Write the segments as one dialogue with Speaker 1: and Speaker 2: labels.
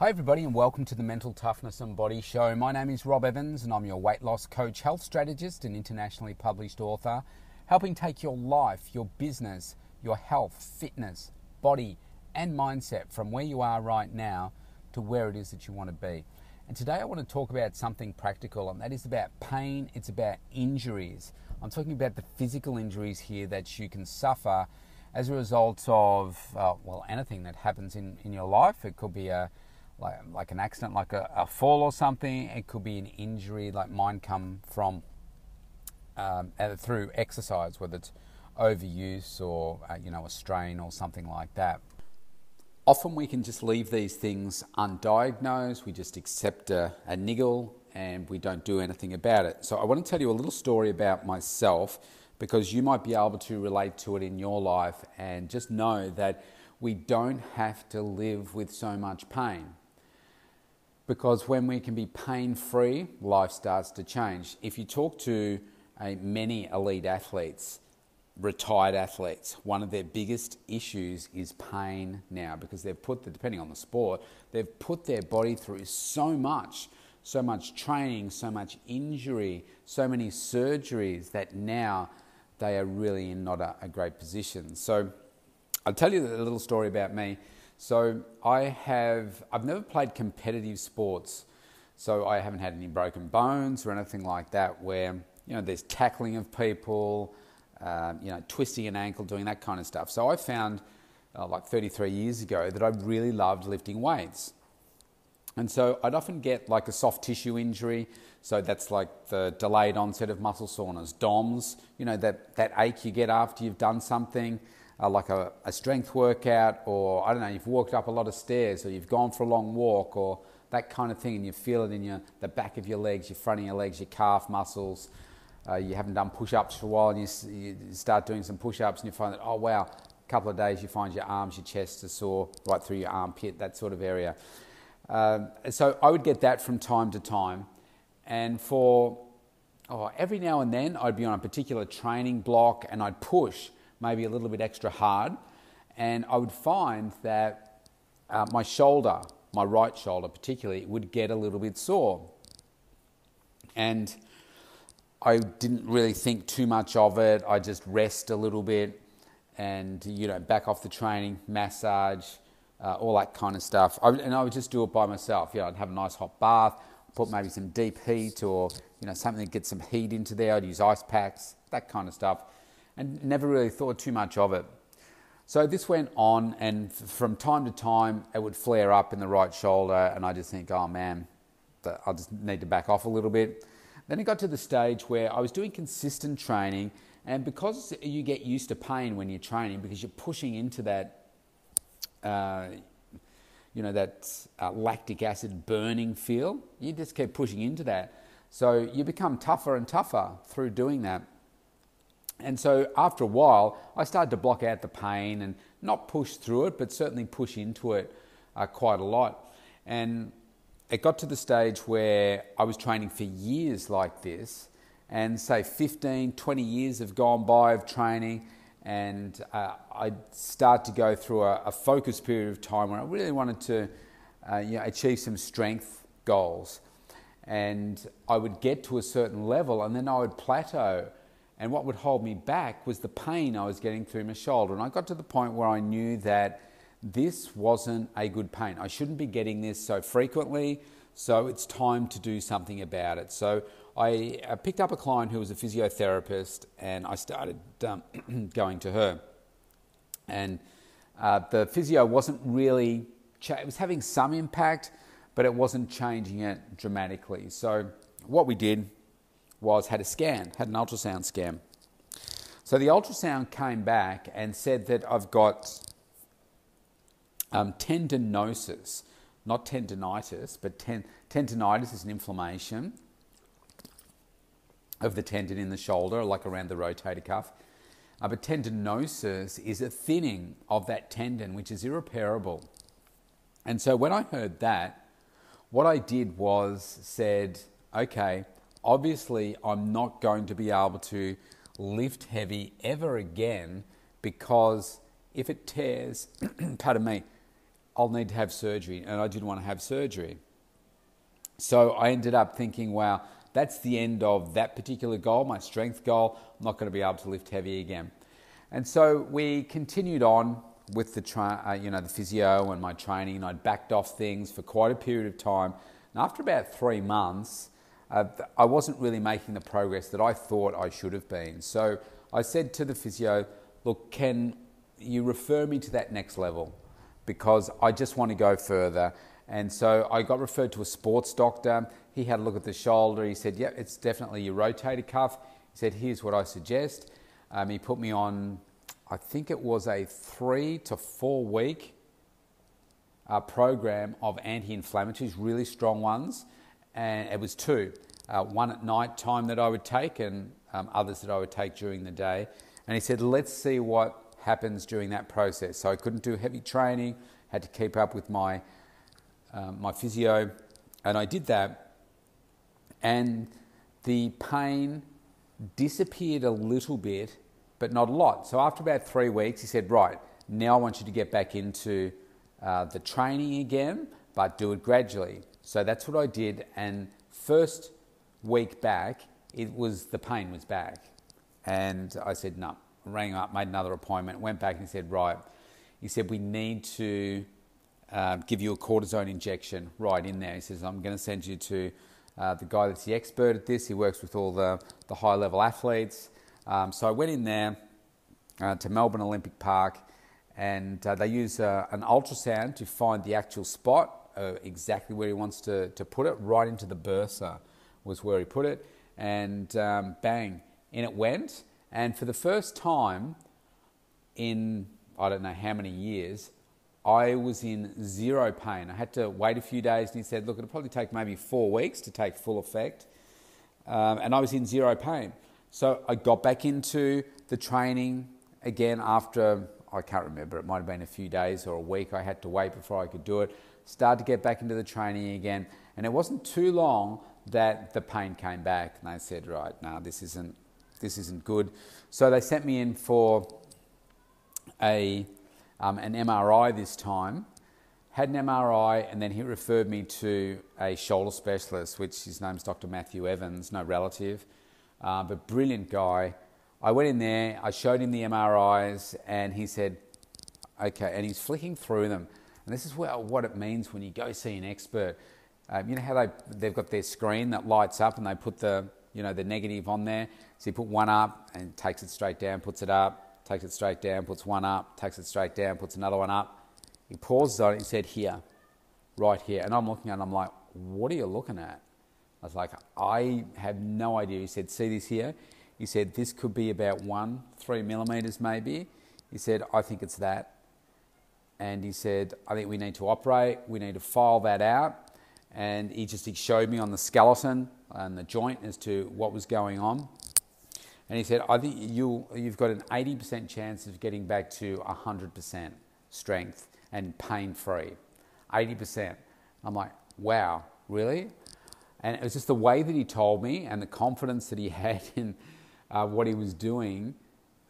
Speaker 1: Hi everybody and welcome to the Mental Toughness and Body Show. My name is Rob Evans and I'm your weight loss coach, health strategist and internationally published author, helping take your life, your business, your health, fitness, body and mindset from where you are right now to where it is that you want to be. And today I want to talk about something practical, and that is about pain, it's about injuries. I'm talking about the physical injuries here that you can suffer as a result of, anything that happens in your life. It could be like an accident, like a fall or something. It could be an injury like mine come from through exercise, whether it's overuse or a strain or something like that. Often we can just leave these things undiagnosed. We just accept a niggle and we don't do anything about it. So I want to tell you a little story about myself, because you might be able to relate to it in your life, and just know that we don't have to live with so much pain. Because when we can be pain-free, life starts to change. If you talk to many elite athletes, retired athletes, one of their biggest issues is pain now, because they've depending on the sport, they've put their body through so much training, so much injury, so many surgeries, that now they are really in not a great position. So I'll tell you a little story about me. So I've never played competitive sports, so I haven't had any broken bones or anything like that where, there's tackling of people, twisting an ankle, doing that kind of stuff. So I found, like 33 years ago, that I really loved lifting weights. And so I'd often get like a soft tissue injury. So that's like the delayed onset of muscle soreness, DOMS, that ache you get after you've done something, like a strength workout, or I don't know, you've walked up a lot of stairs, or you've gone for a long walk, or that kind of thing, and you feel it in the back of your legs, your front of your legs, your calf muscles. You haven't done push-ups for a while, and you start doing some push-ups, and you find that, oh wow, a couple of days you find your arms, your chest are sore right through your armpit, that sort of area. So I would get that from time to time, and every now and then I'd be on a particular training block and I'd push maybe a little bit extra hard, and I would find that my shoulder, my right shoulder particularly, would get a little bit sore. And I didn't really think too much of it. I just rest a little bit and, back off the training, massage, all that kind of stuff. I would just do it by myself. I'd have a nice hot bath, put maybe some deep heat or, something that gets some heat into there. I'd use ice packs, that kind of stuff, and never really thought too much of it. So this went on, and from time to time, it would flare up in the right shoulder, and I just think, oh man, I just need to back off a little bit. Then it got to the stage where I was doing consistent training, and because you get used to pain when you're training, because you're pushing into that lactic acid burning feel, you just keep pushing into that. So you become tougher and tougher through doing that. And so after a while, I started to block out the pain and not push through it, but certainly push into it quite a lot. And it got to the stage where I was training for years like this, and say 15, 20 years have gone by of training, and I'd start to go through a focus period of time where I really wanted to achieve some strength goals. And I would get to a certain level and then I would plateau. And what would hold me back was the pain I was getting through my shoulder. And I got to the point where I knew that this wasn't a good pain. I shouldn't be getting this so frequently, so it's time to do something about it. So I picked up a client who was a physiotherapist, and I started going to her. And the physio wasn't really, it was having some impact, but it wasn't changing it dramatically. So what we did was had an ultrasound scan. So the ultrasound came back and said that I've got tendinosis, not tendinitis, but tendinitis is an inflammation of the tendon in the shoulder, like around the rotator cuff. But tendinosis is a thinning of that tendon, which is irreparable. And so when I heard that, what I did was said, okay, obviously I'm not going to be able to lift heavy ever again, because if it tears, pardon me, I'll need to have surgery, and I didn't want to have surgery. So I ended up thinking, wow, that's the end of that particular goal, my strength goal. I'm not going to be able to lift heavy again. And so we continued on with the the physio and my training, and I'd backed off things for quite a period of time. And after about 3 months, I wasn't really making the progress that I thought I should have been. So I said to the physio, look, can you refer me to that next level? Because I just want to go further. And so I got referred to a sports doctor. He had a look at the shoulder. He said, yeah, it's definitely your rotator cuff. He said, here's what I suggest. He put me on, I think it was a 3 to 4 week program of anti-inflammatories, really strong ones. And it was 2, one at night time that I would take, and others that I would take during the day. And he said, let's see what happens during that process. So I couldn't do heavy training, had to keep up with my physio, and I did that. And the pain disappeared a little bit, but not a lot. So after about 3 weeks, he said, right, now I want you to get back into the training again, but do it gradually. So that's what I did. And first week back, the pain was back. And I said, no. I rang up, made another appointment, went back and he said, right. He said, we need to give you a cortisone injection right in there. He says, I'm going to send you to the guy that's the expert at this. He works with all the high-level athletes. So I went in there to Melbourne Olympic Park, and they use an ultrasound to find the actual spot, exactly where he wants to put it, right into the bursa was where he put it, and bang, in it went. And for the first time in, I don't know how many years, I was in zero pain. I had to wait a few days, and he said, look, it'll probably take maybe 4 weeks to take full effect. And I was in zero pain. So I got back into the training again after, I can't remember, it might have been a few days or a week. I had to wait before I could do it. Started to get back into the training again. And it wasn't too long that the pain came back. And they said, right, no, this isn't good. So they sent me in for an MRI this time. Had an MRI, and then he referred me to a shoulder specialist, which his name's Dr. Matthew Evans, no relative, but brilliant guy. I went in there, I showed him the MRIs, and he said, okay, and he's flicking through them. And this is what it means when you go see an expert. You know how they've got their screen that lights up and they put the negative on there? So you put one up and takes it straight down, puts it up, takes it straight down, puts one up, takes it straight down, puts another one up. He pauses on it, he said, here, right here. And I'm looking at it, I'm like, what are you looking at? I was like, I have no idea. He said, see this here? He said, this could be about 3 millimeters maybe. He said, I think it's that. And he said, I think we need to operate, we need to file that out. And he showed me on the skeleton and the joint as to what was going on. And he said, I think you've got an 80% chance of getting back to 100% strength and pain-free. 80%. I'm like, wow, really? And it was just the way that he told me and the confidence that he had in what he was doing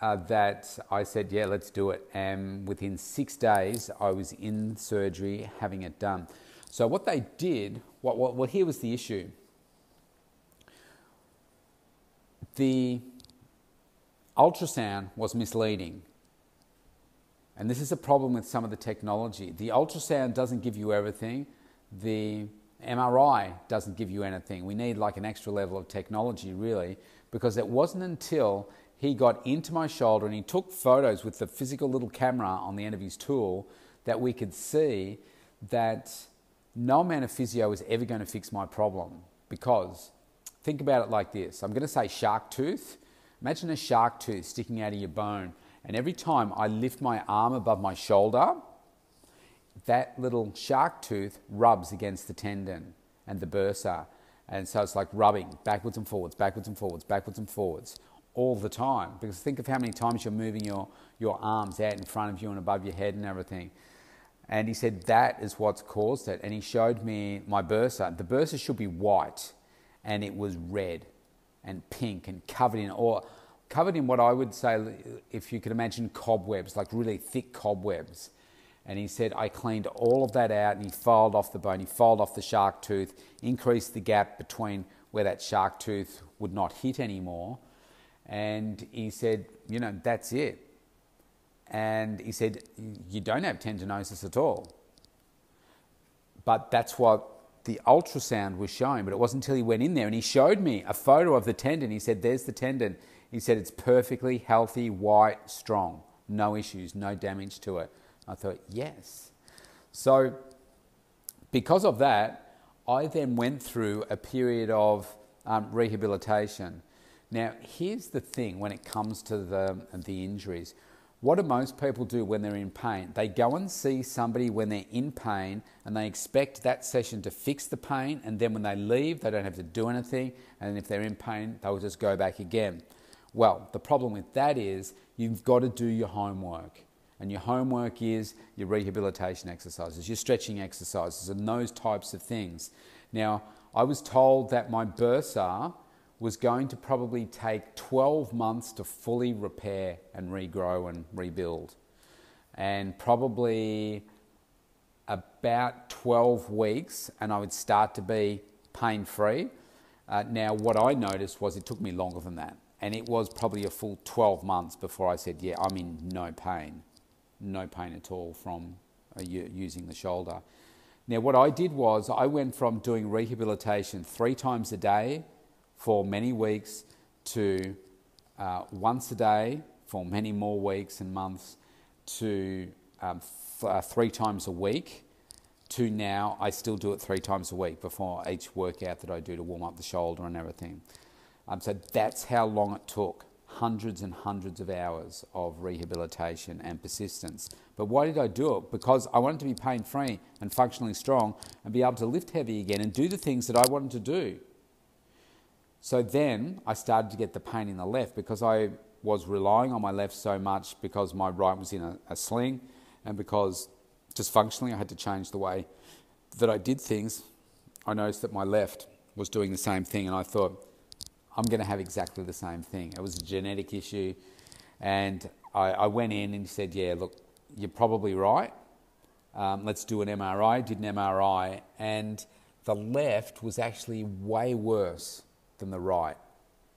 Speaker 1: that I said, yeah, let's do it. And within 6 days, I was in surgery having it done. So what they did, well, here was the issue. The ultrasound was misleading. And this is a problem with some of the technology. The ultrasound doesn't give you everything. The MRI doesn't give you anything. We need like an extra level of technology, really, because it wasn't until he got into my shoulder and he took photos with the physical little camera on the end of his tool that we could see that no amount of physio is ever going to fix my problem. Because think about it like this. I'm going to say shark tooth. Imagine a shark tooth sticking out of your bone. And every time I lift my arm above my shoulder, that little shark tooth rubs against the tendon and the bursa. And so it's like rubbing backwards and forwards, backwards and forwards, backwards and forwards all the time. Because think of how many times you're moving your arms out in front of you and above your head and everything. And he said that is what's caused it. And he showed me my bursa. The bursa should be white, and it was red and pink and covered in what I would say, if you could imagine cobwebs, like really thick cobwebs. And he said, I cleaned all of that out, and he filed off the bone, he filed off the shark tooth, increased the gap between where that shark tooth would not hit anymore. And he said, you know, that's it. And he said, you don't have tendinosis at all. But that's what the ultrasound was showing. But it wasn't until he went in there and he showed me a photo of the tendon. He said, there's the tendon. He said, it's perfectly healthy, white, strong. No issues, no damage to it. I thought, yes. So because of that, I then went through a period of rehabilitation. Now, here's the thing when it comes to the injuries. What do most people do when they're in pain? They go and see somebody when they're in pain and they expect that session to fix the pain, and then when they leave, they don't have to do anything, and if they're in pain, they'll just go back again. Well, the problem with that is you've got to do your homework. And your homework is your rehabilitation exercises, your stretching exercises, and those types of things. Now, I was told that my bursa was going to probably take 12 months to fully repair and regrow and rebuild. And probably about 12 weeks, and I would start to be pain-free. Now, what I noticed was it took me longer than that. And it was probably a full 12 months before I said, yeah, I'm in no pain at all from using the shoulder. Now, what I did was I went from doing rehabilitation 3 times a day for many weeks to once a day for many more weeks and months to 3 times a week to now I still do it 3 times a week before each workout that I do to warm up the shoulder and everything. So that's how long it took. Hundreds and hundreds of hours of rehabilitation and persistence. But why did I do it? Because I wanted to be pain-free and functionally strong and be able to lift heavy again and do the things that I wanted to do. So then I started to get the pain in the left because I was relying on my left so much because my right was in a sling, and because just functionally I had to change the way that I did things. I noticed that my left was doing the same thing, and I thought, I'm going to have exactly the same thing. It was a genetic issue, and I went in and said, yeah, look, you're probably right. Let's do an MRI. Did an MRI, and the left was actually way worse than the right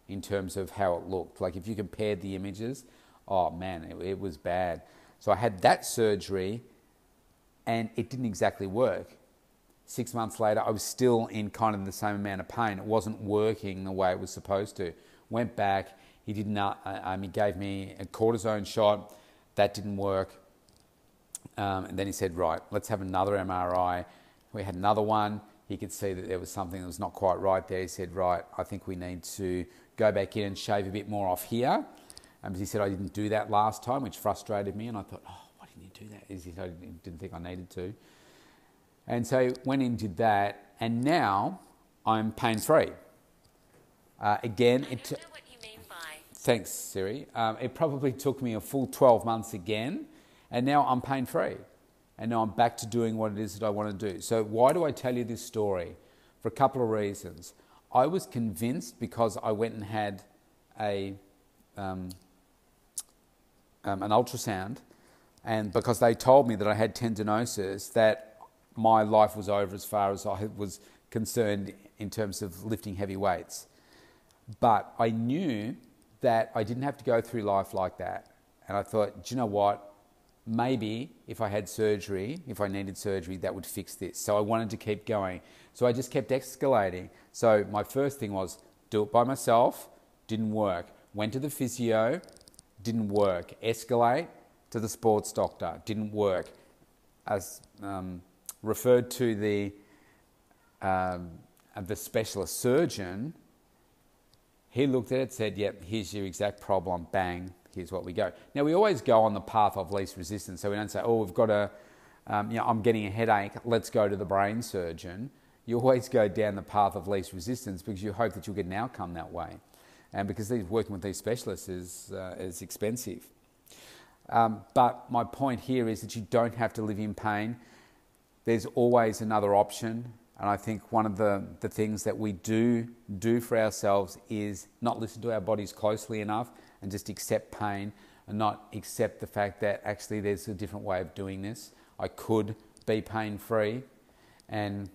Speaker 1: in terms of how it looked. Like if you compared the images, oh man, it was bad. So I had that surgery, and it didn't exactly work. 6 months later, I was still in kind of the same amount of pain. It wasn't working the way it was supposed to. Went back. He gave me a cortisone shot. That didn't work. And then he said, right, let's have another MRI. We had another one. He could see that there was something that was not quite right there. He said, right, I think we need to go back in and shave a bit more off here. He said I didn't do that last time, which frustrated me. And I thought, oh, why didn't you do that? He said I didn't think I needed to. And so went in, did that, and now I'm pain-free. Again, I don't know what you mean by. Thanks, Siri. It probably took me a full 12 months again, and now I'm pain-free. And now I'm back to doing what it is that I want to do. So why do I tell you this story? For a couple of reasons. I was convinced because I went and had an ultrasound, and because they told me that I had tendinosis, that my life was over as far as I was concerned in terms of lifting heavy weights. But I knew that I didn't have to go through life like that. And I thought, do you know what? Maybe if I had surgery, if I needed surgery, that would fix this. So I wanted to keep going. So I just kept escalating. So my first thing was do it by myself, didn't work. Went to the physio, didn't work. Escalate to the sports doctor, didn't work. As referred to the specialist surgeon, he looked at it, said, yep, here's your exact problem, bang, here's what we go. Now, we always go on the path of least resistance, so we don't say, oh, we've got I'm getting a headache, let's go to the brain surgeon. You always go down the path of least resistance because you hope that you'll get an outcome that way. And because working with these specialists is expensive. But my point here is that you don't have to live in pain. There's always another option. And I think one of the things that we do for ourselves is not listen to our bodies closely enough and just accept pain and not accept the fact that actually there's a different way of doing this. I could be pain-free and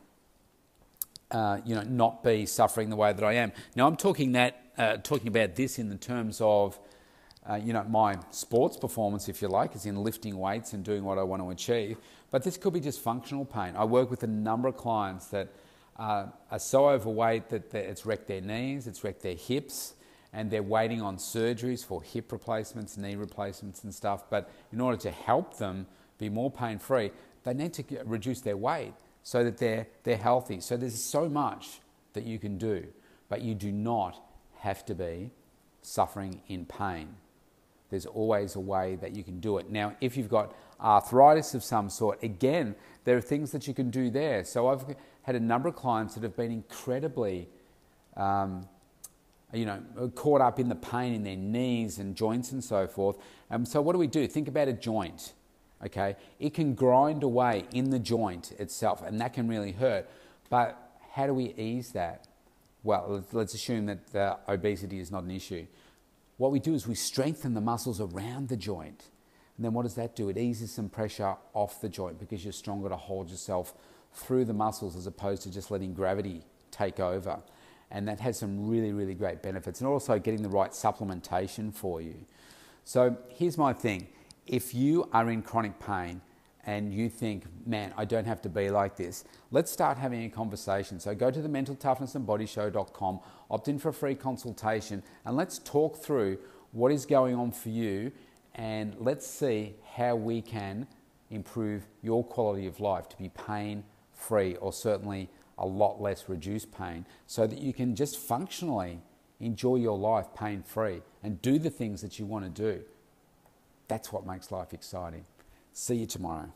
Speaker 1: not be suffering the way that I am. Now I'm talking about this in the terms of my sports performance, if you like, is in lifting weights and doing what I want to achieve. But this could be just functional pain. I work with a number of clients that are so overweight that it's wrecked their knees, it's wrecked their hips, and they're waiting on surgeries for hip replacements, knee replacements and stuff. But in order to help them be more pain-free, they need to reduce their weight so that they're healthy. So there's so much that you can do, but you do not have to be suffering in pain. There's always a way that you can do it. Now, if you've got arthritis of some sort, again, there are things that you can do there. So I've had a number of clients that have been incredibly, caught up in the pain in their knees and joints and so forth. So what do? Think about a joint, okay? It can grind away in the joint itself, and that can really hurt. But how do we ease that? Well, let's assume that the obesity is not an issue. What we do is we strengthen the muscles around the joint. And then what does that do? It eases some pressure off the joint because you're stronger to hold yourself through the muscles as opposed to just letting gravity take over. And that has some really, really great benefits. And also getting the right supplementation for you. So here's my thing. If you are in chronic pain and you think, man, I don't have to be like this, let's start having a conversation. So go to the mentaltoughnessandbodyshow.com, opt in for a free consultation, and let's talk through what is going on for you, and let's see how we can improve your quality of life to be pain-free, or certainly a lot less reduced pain, so that you can just functionally enjoy your life pain-free and do the things that you want to do. That's what makes life exciting. See you tomorrow.